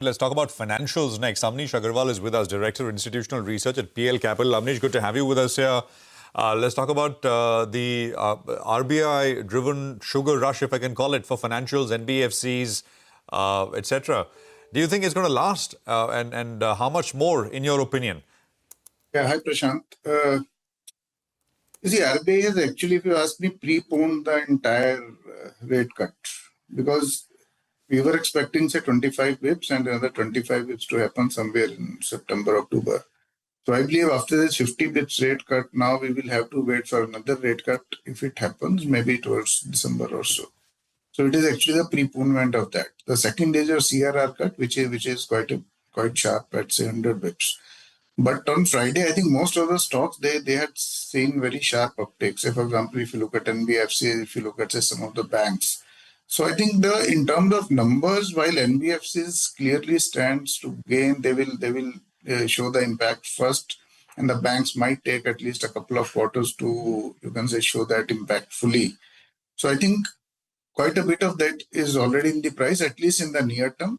Let's talk about financials next. Amnish Aggarwal is with us, Director of Institutional Research at PL Capital. Amnish, good to have you with us here. Let's talk about the RBI-driven sugar rush, if I can call it, for financials, NBFCs, etc. Do you think it's going to last? And how much more, in your opinion? Yeah, hi Prashant. You see, RBI has actually, if you ask me, preponed the entire rate cut because we were expecting, say, 25 bips and another 25 bips to happen somewhere in September, October. So I believe after this 50 bips rate cut, now we will have to wait for another rate cut if it happens, maybe towards December or so. So it is actually the preponement of that. The second is your CRR cut, which is quite sharp at, say, 100 bips. But on Friday, I think most of the stocks, they had seen very sharp uptakes. Say, for example, if you look at NBFCs, if you look at, say, some of the banks. So I think in terms of numbers, while NBFCs clearly stands to gain, they will show the impact first, and the banks might take at least a couple of quarters to, you can say, show that impact fully. So I think quite a bit of that is already in the price, at least in the near term.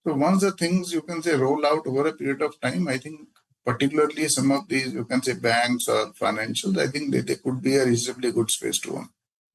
So once the things, you can say, roll out over a period of time, I think particularly some of these, you can say, banks or financials, I think they could be a reasonably good space to own.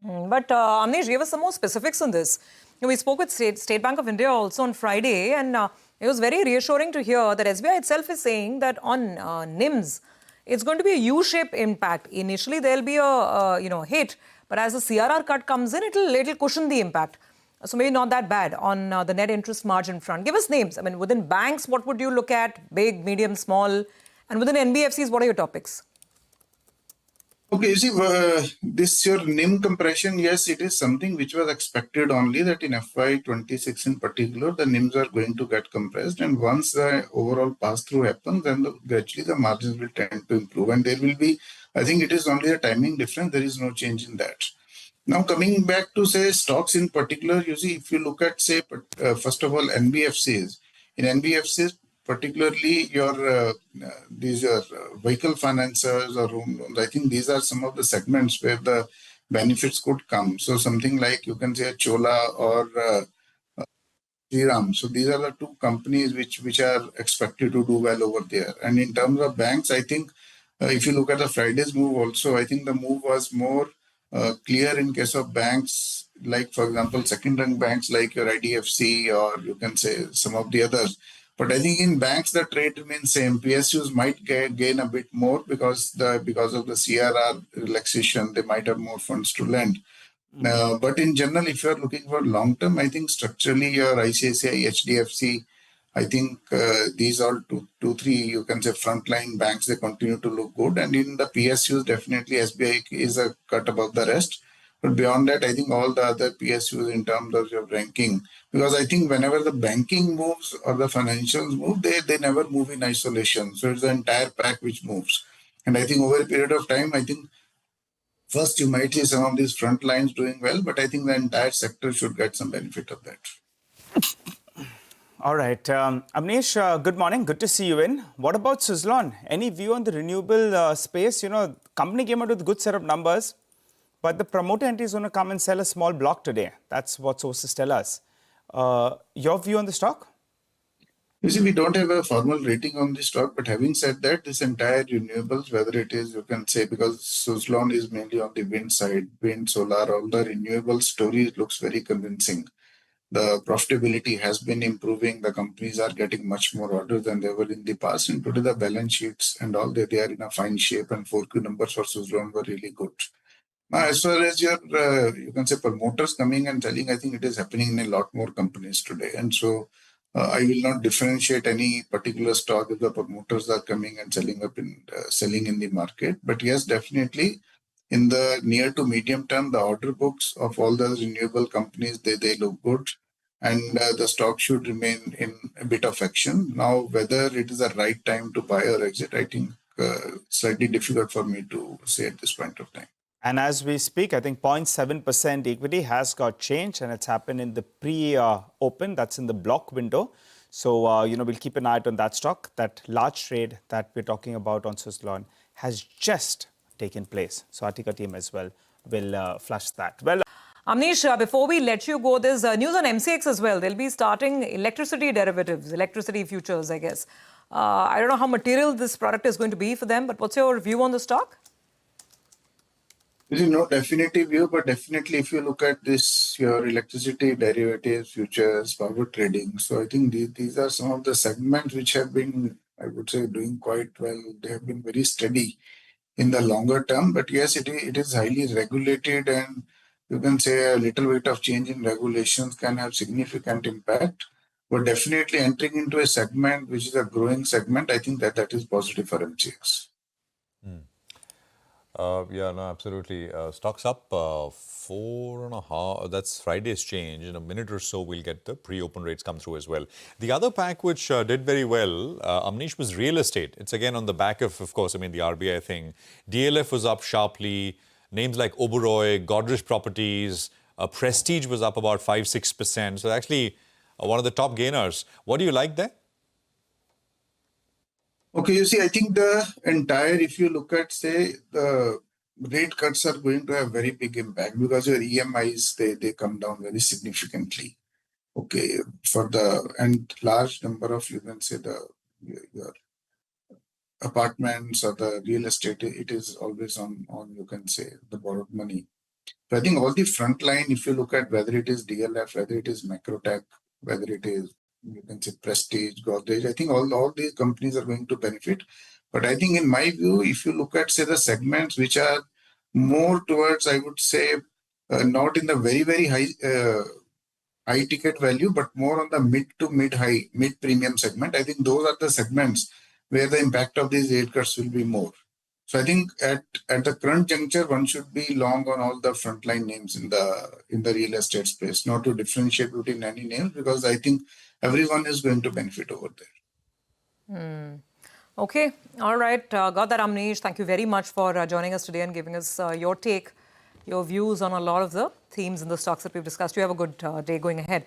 But Amnish, give us some more specifics on this. We spoke with State Bank of India also on Friday, and it was very reassuring to hear that SBI itself is saying that on NIMs, it's going to be a U-shaped impact. Initially, there'll be a hit, but as the CRR cut comes in, it'll cushion the impact. So maybe not that bad on the net interest margin front. Give us names. I mean, within banks, what would you look at? Big, medium, small? And within NBFCs, what are your topics? Okay, you see, this your NIM compression, yes, it is something which was expected only that in FY26 in particular, the NIMs are going to get compressed. And once the overall pass-through happens, then gradually the margins will tend to improve. And there will be, I think it is only a timing difference. There is no change in that. Now, coming back to, say, stocks in particular, you see, if you look at, say, first of all, NBFCs. In NBFCs, particularly these are vehicle financiers or home loans. I think these are some of the segments where the benefits could come. So something like you can say a Chola or Shriram. So these are the two companies which are expected to do well over there. And in terms of banks, I think if you look at the Friday's move also, I think the move was more clear in case of banks, like, for example, second-rank banks like your IDFC or you can say some of the others. But I think in banks, the trade remains same. PSUs might gain a bit more because of the CRR relaxation, they might have more funds to lend. But in general, if you're looking for long-term, I think structurally your ICICI, HDFC, I think these are two, three, you can say frontline banks, they continue to look good. And in the PSUs, definitely SBI is a cut above the rest. But beyond that, I think all the other PSUs in terms of your ranking, because I think whenever the banking moves or the financials move, they never move in isolation. So it's the entire pack which moves. And I think over a period of time, I think first you might see some of these front lines doing well, but I think the entire sector should get some benefit of that. All right. Amnish, good morning. Good to see you in. What about Suzlon? Any view on the renewable space? You know, company came out with a good set of numbers, but the promoter entity is going to come and sell a small block today. That's what sources tell us. Your view on the stock? You see, we don't have a formal rating on the stock, but having said that, this entire renewables, whether it is, you can say, because Suzlon is mainly on the wind side, wind, solar, all the renewable story looks very convincing. The profitability has been improving. The companies are getting much more orders than they were in the past. And today the balance sheets and all, they are in a fine shape, and 4Q numbers for Suzlon were really good. Now, as far as your, you can say, promoters coming and selling, I think it is happening in a lot more companies today. And so I will not differentiate any particular stock if the promoters are coming and selling in the market. But yes, definitely in the near to medium term, the order books of all the renewable companies, they look good. And the stock should remain in a bit of action. Now, whether it is the right time to buy or exit, I think slightly difficult for me to say at this point of time. And as we speak, I think 0.7% equity has got changed, and it's happened in the pre-open. That's in the block window. So, we'll keep an eye on that stock. That large trade that we're talking about on Suzlon has just taken place. So, Artica team as well will flush that. Well. Amnish, before we let you go, there's news on MCX as well. They'll be starting electricity derivatives, electricity futures, I guess. I don't know how material this product is going to be for them, but what's your view on the stock? There is no definitive view, but definitely if you look at this, your electricity derivatives, futures, power trading. So I think these are some of the segments which have been, I would say, doing quite well. They have been very steady in the longer term, but yes, it is highly regulated, and you can say a little bit of change in regulations can have significant impact. But definitely entering into a segment which is a growing segment, I think that is positive for MCX. Yeah, no, absolutely. Stocks up 4.5. That's Friday's change. In a minute or so, we'll get the pre-open rates come through as well. The other pack which did very well, Amnish, was real estate. It's again on the back of course, I mean, the RBI thing. DLF was up sharply. Names like Oberoi, Godrej Properties, Prestige was up about 5-6%. So actually one of the top gainers. What do you like there? Okay, you see, I think the entire, if you look at, say, the rate cuts are going to have very big impact because your EMIs, they come down very significantly. Okay, and large number of, you can say, your apartments or the real estate, it is always on, you can say, the borrowed money. So I think all the front line, if you look at whether it is DLF, whether it is Macrotech, whether it is, you can say, Prestige, Godrej, I think all these companies are going to benefit. But I think in my view, if you look at, say, the segments which are more towards, I would say, not in the very, very high ticket value, but more on the mid to mid-high, mid-premium segment, I think those are the segments where the impact of these rate cuts will be more. So I think at the current juncture, one should be long on all the frontline names in the real estate space, not to differentiate between any names, because I think everyone is going to benefit over there. Okay, all right. Got that, Amnish. Thank you very much for joining us today and giving us your take, your views on a lot of the themes in the stocks that we've discussed. You have a good day going ahead.